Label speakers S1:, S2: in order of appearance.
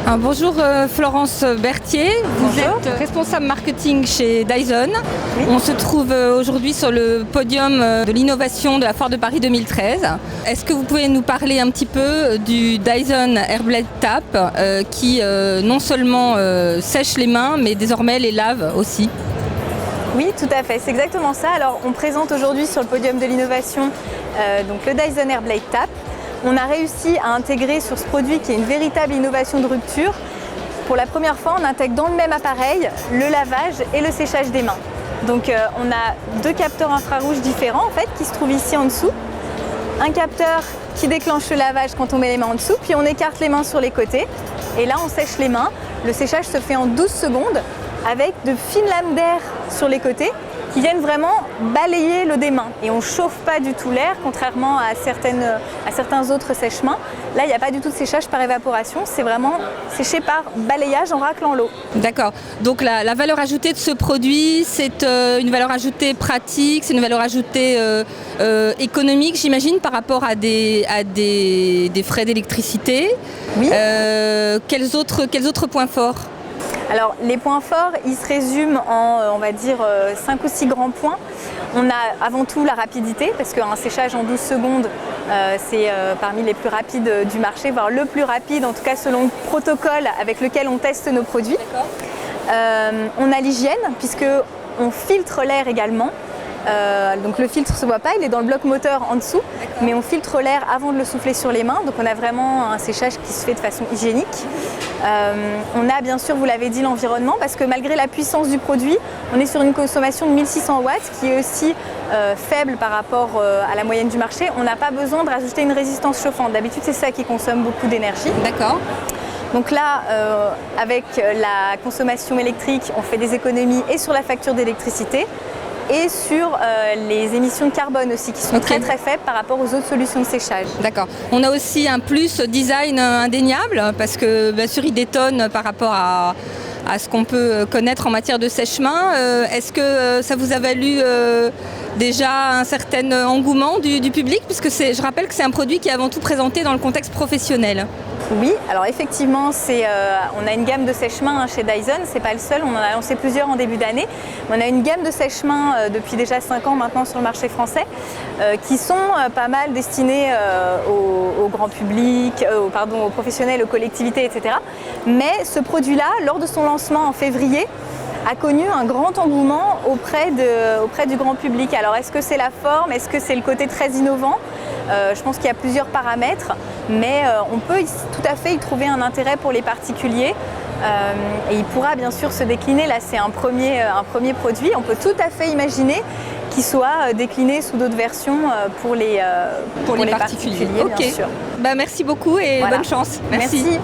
S1: Bonjour Florence Berthier, vous êtes responsable marketing chez Dyson.
S2: Oui.
S1: On se trouve aujourd'hui sur le podium de l'innovation de la Foire de Paris 2013. Est-ce que vous pouvez nous parler un petit peu du Dyson Airblade Tap qui non seulement sèche les mains mais désormais les lave aussi?
S2: Oui, tout à fait, c'est exactement ça. Alors on présente aujourd'hui sur le podium de l'innovation donc le Dyson Airblade Tap. On a réussi à intégrer sur ce produit qui est une véritable innovation de rupture. Pour la première fois, on intègre dans le même appareil le lavage et le séchage des mains. Donc on a deux capteurs infrarouges différents en fait, qui se trouvent ici en dessous. Un capteur qui déclenche le lavage quand on met les mains en dessous, puis on écarte les mains sur les côtés. Et là, on sèche les mains. Le séchage se fait en 12 secondes avec de fines lames d'air sur les côtés qui viennent vraiment balayer l'eau des mains. Et on ne chauffe pas du tout l'air, contrairement à certains autres sèche-mains. Là, il n'y a pas du tout de séchage par évaporation, c'est vraiment séché par balayage en raclant l'eau.
S1: D'accord. Donc la valeur ajoutée de ce produit, c'est une valeur ajoutée pratique, c'est une valeur ajoutée économique, j'imagine, par rapport à des frais d'électricité.
S2: Oui.
S1: Quels autres points forts ?
S2: Alors les points forts, ils se résument en, on va dire, 5 ou 6 grands points. On a avant tout la rapidité, parce qu'un séchage en 12 secondes, c'est parmi les plus rapides du marché, voire le plus rapide, en tout cas selon le protocole avec lequel on teste nos produits. On a l'hygiène, puisqu'on filtre l'air également. Donc le filtre ne se voit pas, il est dans le bloc moteur en dessous, mais on filtre l'air avant de le souffler sur les mains, donc on a vraiment un séchage qui se fait de façon hygiénique. On a bien sûr, vous l'avez dit, l'environnement, parce que malgré la puissance du produit, on est sur une consommation de 1600 watts qui est aussi faible par rapport à la moyenne du marché. On n'a pas besoin de rajouter une résistance chauffante, d'habitude c'est ça qui consomme beaucoup d'énergie.
S1: D'accord.
S2: Donc là, avec la consommation électrique, on fait des économies et sur la facture d'électricité, et sur les émissions de carbone aussi, qui sont très faibles par rapport aux autres solutions de séchage.
S1: D'accord. On a aussi un plus design indéniable, parce que bien sûr il détonne par rapport à ce qu'on peut connaître en matière de sèche-main. Est-ce que ça vous a valu déjà un certain engouement du public, puisque je rappelle que c'est un produit qui est avant tout présenté dans le contexte professionnel?
S2: Oui, alors effectivement, on a une gamme de sèche-mains chez Dyson, c'est pas le seul, on en a lancé plusieurs en début d'année. On a une gamme de sèche-mains depuis déjà 5 ans maintenant sur le marché français, qui sont pas mal destinés au grand public, aux professionnels, aux collectivités, etc. Mais ce produit-là, lors de son lancement en février, a connu un grand engouement auprès du grand public. Alors est-ce que c'est la forme, est-ce que c'est le côté très innovant? Je pense qu'il y a plusieurs paramètres, mais on peut tout à fait y trouver un intérêt pour les particuliers. Et il pourra bien sûr se décliner, là c'est un premier produit, on peut tout à fait imaginer qu'il soit décliné sous d'autres versions pour les particuliers, bien sûr.
S1: Merci beaucoup et bonne chance.
S2: Merci.